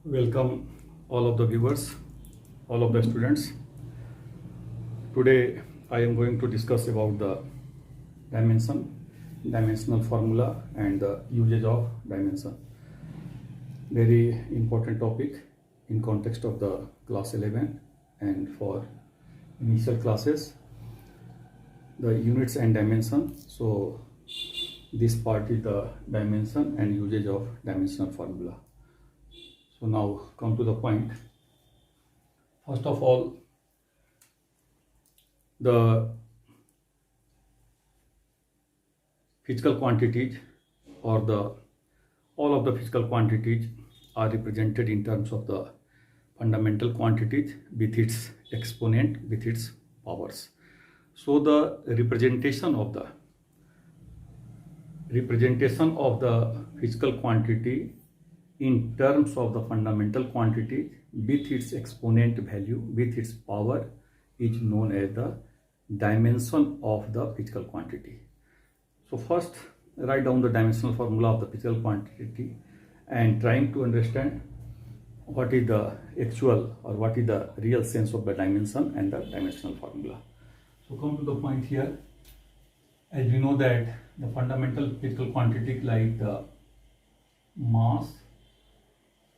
Welcome all of the viewers, all of the students. Today I am going to discuss about the dimensional formula and the usage of dimension. Very important topic in context of the class 11 and for initial classes, the units and dimension. So this part is the dimension and usage of dimensional formula. So now come to the point. First of all, the physical quantities or all of the physical quantities are represented in terms of the fundamental quantities with its exponent, with its powers. So the representation of the physical quantity in terms of the fundamental quantity with its exponent value, with its power, is known as the dimension of the physical quantity. So first write down the dimensional formula of the physical quantity and trying to understand what is the actual or what is the real sense of the dimension and the dimensional formula. So come to the point here. As we know that the fundamental physical quantity like the mass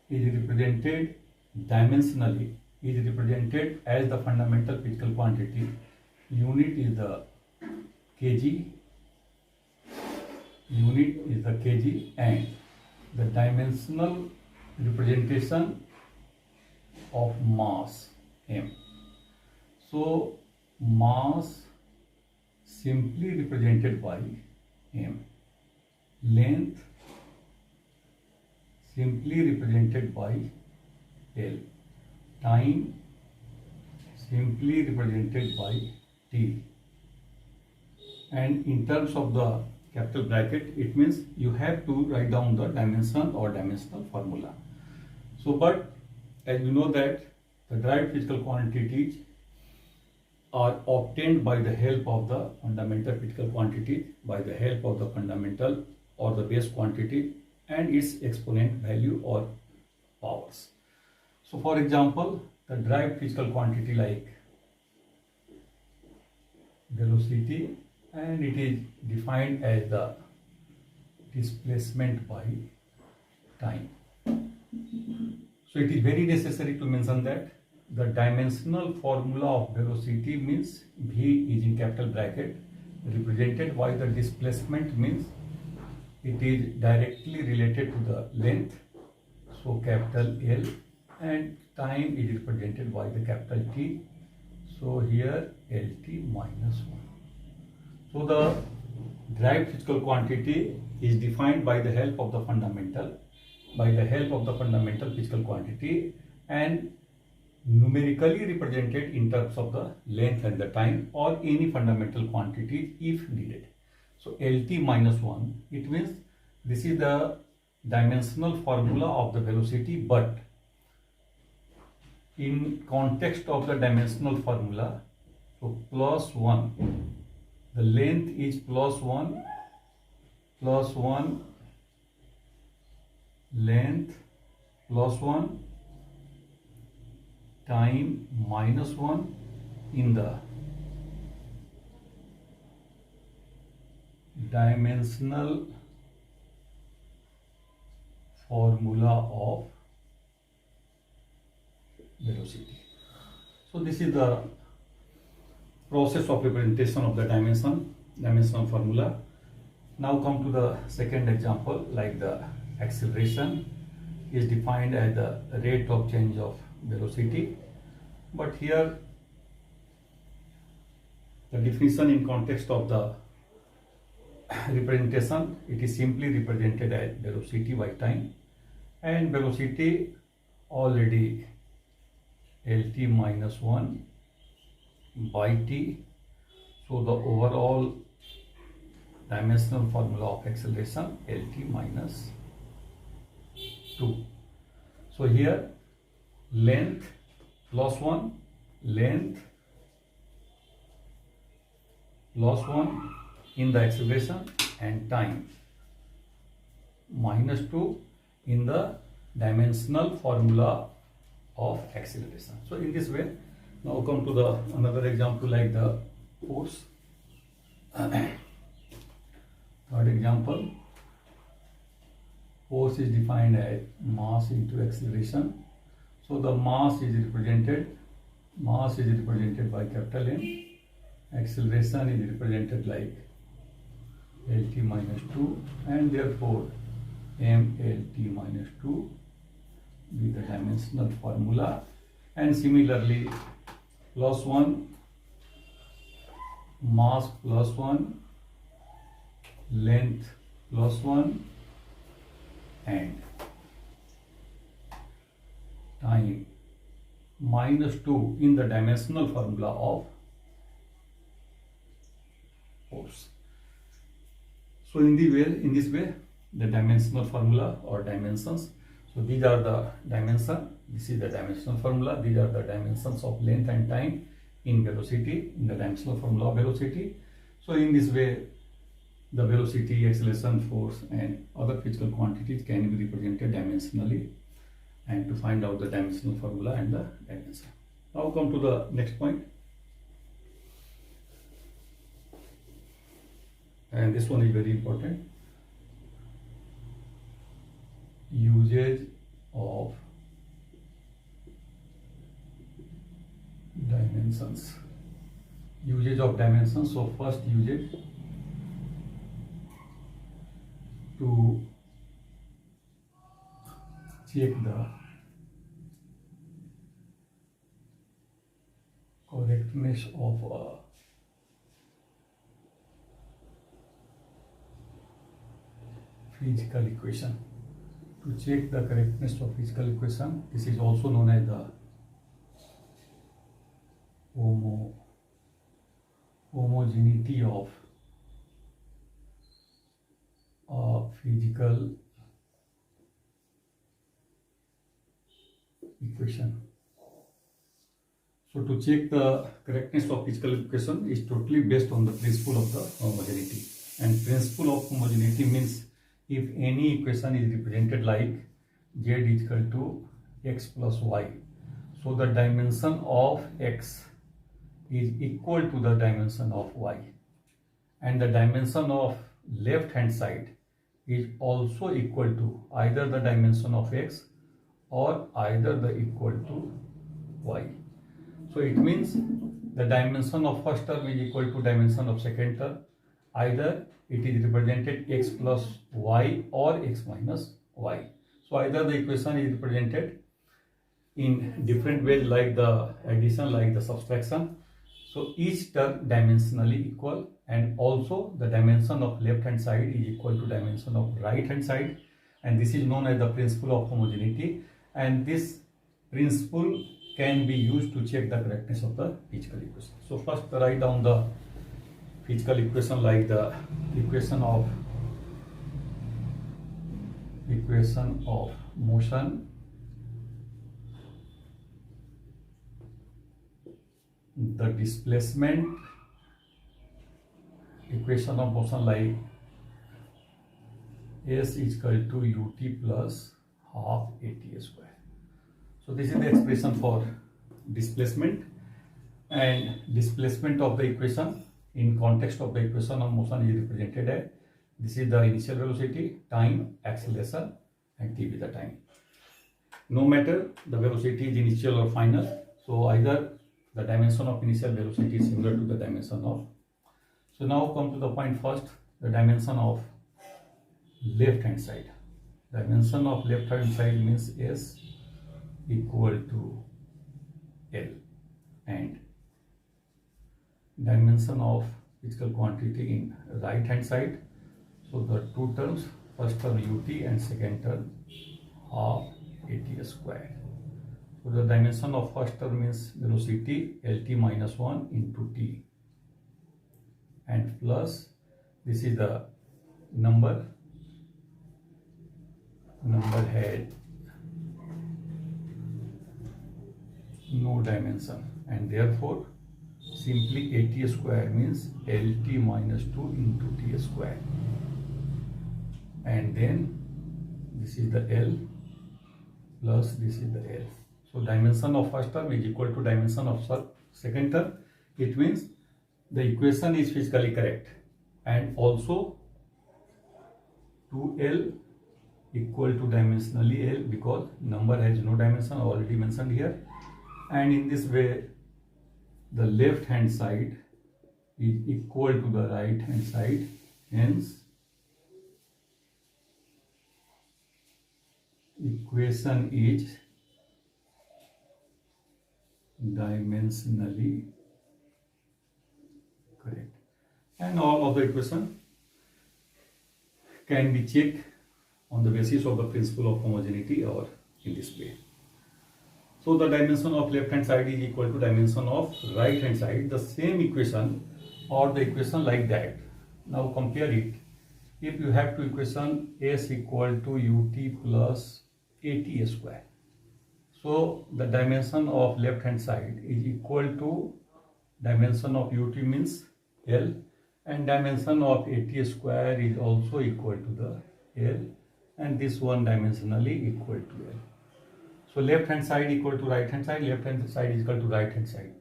is represented dimensionally, is represented as the fundamental physical quantity. Unit is the kg, and the dimensional representation of mass m. So mass simply represented by m, length simply represented by L, time simply represented by T, and in terms of the capital bracket, it means you have to write down the dimension or dimensional formula. So but as you know that the derived physical quantities are obtained by the help of the fundamental physical quantity, by the help of the fundamental or the base quantity and its exponent value or powers. So for example, the derived physical quantity like velocity, and it is defined as the displacement by time. So it is very necessary to mention that the dimensional formula of velocity means V is in capital bracket, represented by the displacement means it is directly related to the length, so capital L, and time is represented by the capital T, so here LT minus 1. So the derived physical quantity is defined by the help of the fundamental, physical quantity, and numerically represented in terms of the length and the time or any fundamental quantity if needed. So LT minus 1, it means this is the dimensional formula of the velocity, but in context of the dimensional formula, so plus 1, the length is plus 1, length plus 1, time minus 1 in the dimensional formula of velocity. So this is the process of representation of the dimensional formula. Now come to the second example, like the acceleration is defined as the rate of change of velocity, but here the definition in context of the representation, it is simply represented as velocity by time, and velocity already LT minus 1 by T. So the overall dimensional formula of acceleration LT minus 2. So here length plus 1, length plus 1 in the acceleration, and time minus 2 in the dimensional formula of acceleration. So in this way, now come to the another example like the force. Third example, force is defined as mass into acceleration. So the mass is represented by capital M. Acceleration is represented like Lt minus 2, and therefore mLt minus 2 with the dimensional formula. And similarly, plus 1, mass plus 1, length plus 1, and time minus 2 in the dimensional formula of force. So in this way, the dimensional formula or dimensions. So these are the dimension. This is the dimensional formula. These are the dimensions of length and time in velocity, in the dimensional formula of velocity. So in this way, the velocity, acceleration, force, and other physical quantities can be represented dimensionally, and to find out the dimensional formula and the dimension. Now come to the next point. And this one is very important. Usage of dimensions. Usage of dimensions. So first usage to check the correctness of a physical equation. To check the correctness of physical equation, this is also known as the homogeneity of a physical equation. So to check the correctness of physical equation is totally based on the principle of the homogeneity. And principle of homogeneity means if any equation is represented like z is equal to x plus y, so the dimension of x is equal to the dimension of y, and the dimension of left hand side is also equal to either the dimension of x or either the equal to y. So it means the dimension of first term is equal to dimension of second term. Either it is represented x plus y or x minus y. So either the equation is represented in different ways like the addition, like the subtraction. So each term dimensionally equal, and also the dimension of left hand side is equal to dimension of right hand side, and this is known as the principle of homogeneity. And this principle can be used to check the correctness of the physical equation. So first write down the physical equation like the equation of motion, the displacement, equation of motion like s is equal to ut plus half at square. So this is the expression for displacement, and displacement of the equation in context of the equation of motion is represented as this is the initial velocity, time, acceleration, and t with the time. No matter the velocity is initial or final, so either the dimension of initial velocity is similar to the dimension of. So now come to the point first, the dimension of left hand side. Dimension of left hand side means s equal to L, and dimension of physical quantity in right hand side. So the two terms, first term ut and second term half at square. So the dimension of first term means velocity Lt minus 1 into t, and plus this is the number had no dimension, and therefore simply at square means Lt minus 2 into t square, and then this is the L plus this is the L. So dimension of first term is equal to dimension of second term. It means the equation is physically correct, and also 2L equal to dimensionally L because number has no dimension, already mentioned here. And in this way the left hand side is equal to the right hand side, hence equation is dimensionally correct. And all of the equation can be checked on the basis of the principle of homogeneity or in this way. So the dimension of left hand side is equal to dimension of right hand side. The same equation or the equation like that. Now compare it. If you have two equation S equal to ut plus at square. So the dimension of left hand side is equal to dimension of ut means L, and dimension of at square is also equal to the L, and this one dimensionally equal to L. So left hand side equal to right hand side, left hand side is equal to right hand side.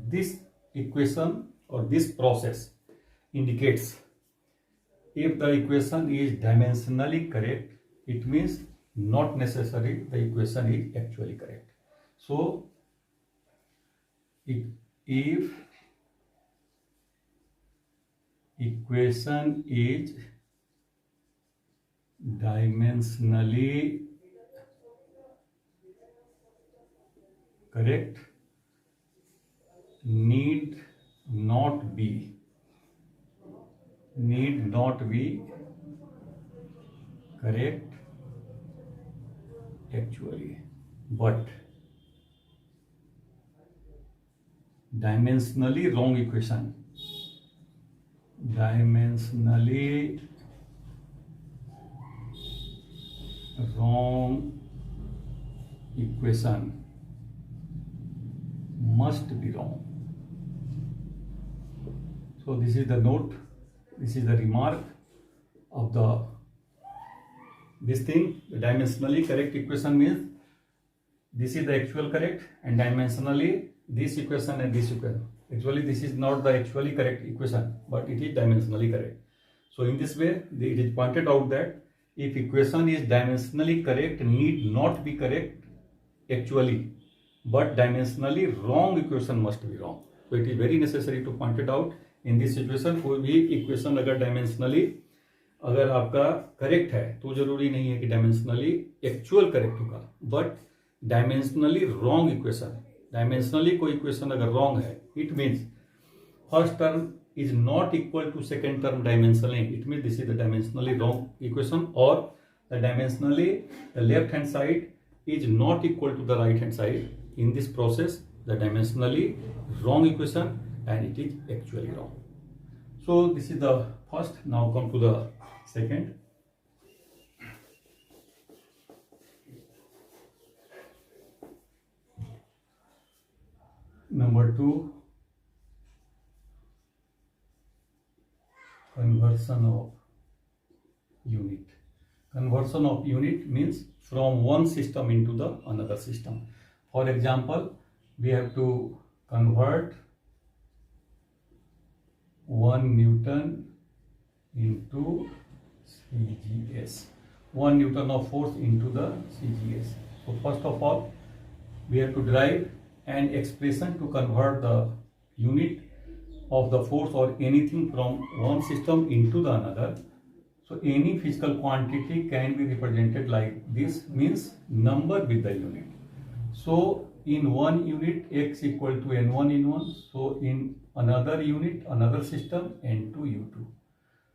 This equation or this process indicates if the equation is dimensionally correct, it means not necessary the equation is actually correct. So if equation is dimensionally correct, need not be correct actually, but dimensionally wrong equation, dimensionally wrong equation must be wrong. So this is the note, this is the remark of this thing. The dimensionally correct equation means this is the actual correct, and dimensionally this equation and this equation. Actually this is not the actually correct equation, but it is dimensionally correct. So in this way it is pointed out that if equation is dimensionally correct, need not be correct actually, but dimensionally wrong equation must be wrong. So it is very necessary to point it out in this situation. कोई भी equation अगर dimensionally अगर आपका correct है तो जरूरी नहीं है कि dimensionally actual correct होगा, but dimensionally wrong equation, dimensionally कोई equation अगर wrong है, it means first term is not equal to second term dimensionally. It means this is the dimensionally wrong equation, or the dimensionally the left hand side is not equal to the right hand side. In this process, the dimensionally wrong equation and it is actually wrong. So this is the first. Now come to the second. Number 2, conversion of unit. Conversion of unit means from one system into the another system. For example, we have to convert 1 Newton into CGS, 1 Newton of force into the CGS. So first of all, we have to derive an expression to convert the unit of the force or anything from one system into the another. So any physical quantity can be represented like this, means number with the unit. So in one unit x equal to n1 in 1. So in another unit, another system, n2 u2.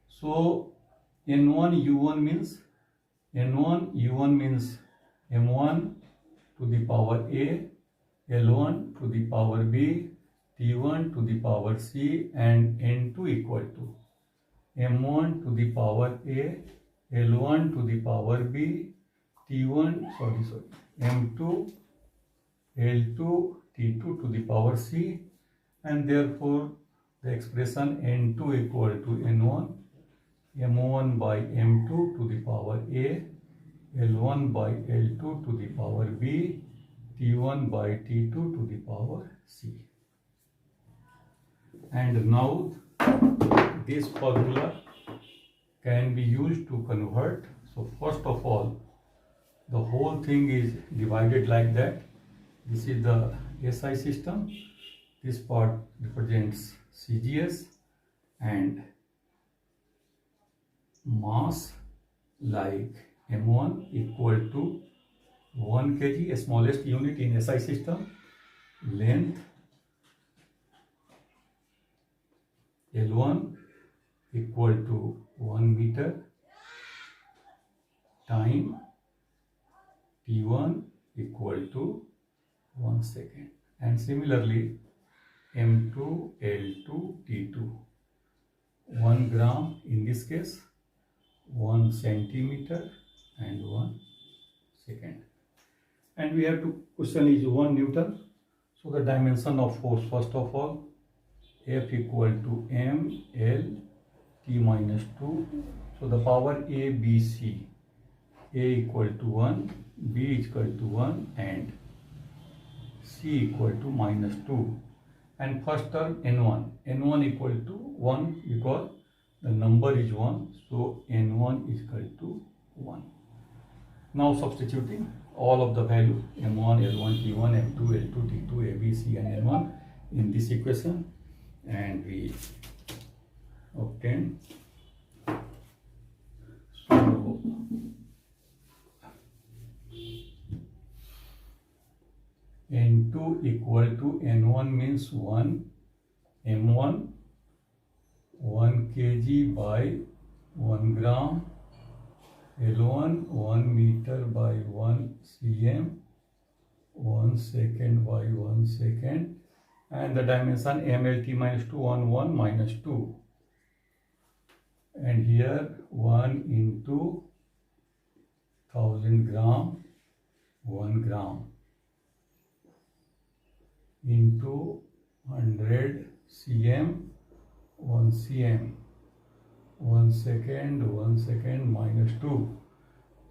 So n1 u1 means n1 u1 means m1 to the power a, l1 to the power b, t1 to the power c, and n2 equal to m1 to the power a, l1 to the power b, t1 m2, l2, t2 to the power c, and therefore the expression n2 equal to n1 m1 by m2 to the power a, L1 by L2 to the power B, T1 by T2 to the power C. And now this formula can be used to convert. So first of all, the whole thing is divided like that. This is the SI system. This part represents CGS, and mass like M1 equal to 1 kg, smallest unit in SI system. Length L1 equal to 1 meter. Time T1 equal to 1 second. And similarly, M2, L2, T2. 1 gram in this case, 1 centimeter and 1 second. And we have to, question is 1 Newton. So the dimension of force, first of all, F equal to M, L, T minus 2. So the power A, B, C. A equal to 1, B equal to 1, and C equal to minus 2. And first term N1. N1 equal to 1 because the number is 1. So N1 is equal to 1. Now substituting all of the value M1, L1, T1, M2, L2, T2, A, B, C and N1 in this equation, and we obtain. So N2 equal to N1 means 1, M1 1 kg by 1 gram, L1 1 meter by 1 cm, 1 second by 1 second, and the dimension MLT minus 2, 1, 1 minus 2. And here 1 into 1000 gram, 1 gram, into 100 cm, 1 cm, 1 second minus 2.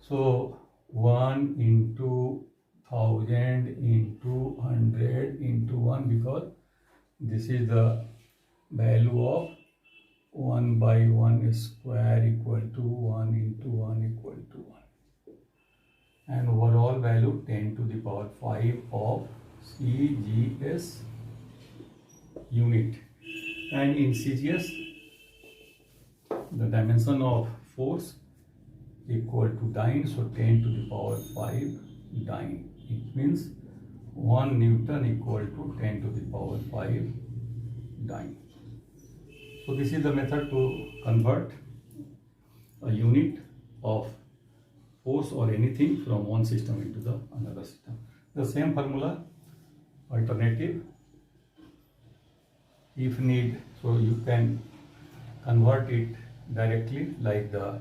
So 1 into 1000 into 100 into 1, because this is the value of 1 by 1 square equal to 1 into 1 equal to 1. And overall value 10 to the power 5 of CGS unit. And in CGS, the dimension of force equal to dyne, so 10 to the power 5 dyne. It means 1 Newton equal to 10 to the power 5 dyne. So this is the method to convert a unit of force or anything from one system into the another system. The same formula, alternative, if need, so you can convert it directly, like the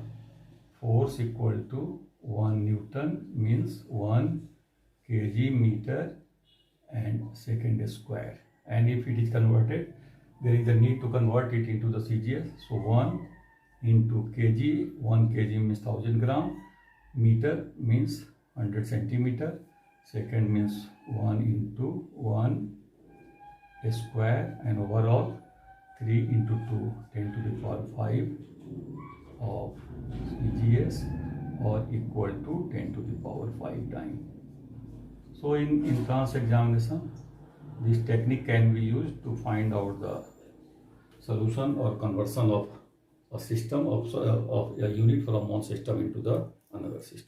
force equal to 1 Newton means 1 kg meter and second square. And if it is converted, there is a need to convert it into the CGS. So 1 into kg, 1 kg means 1000 gram, meter means 100 centimeter, second means 1 into 1 square, and overall 3 into 2, 10 to the power 5 of CGS, or equal to 10 to the power 5 dyne. So in entrance examination, this technique can be used to find out the solution or conversion of a system of a unit from one system into the another system.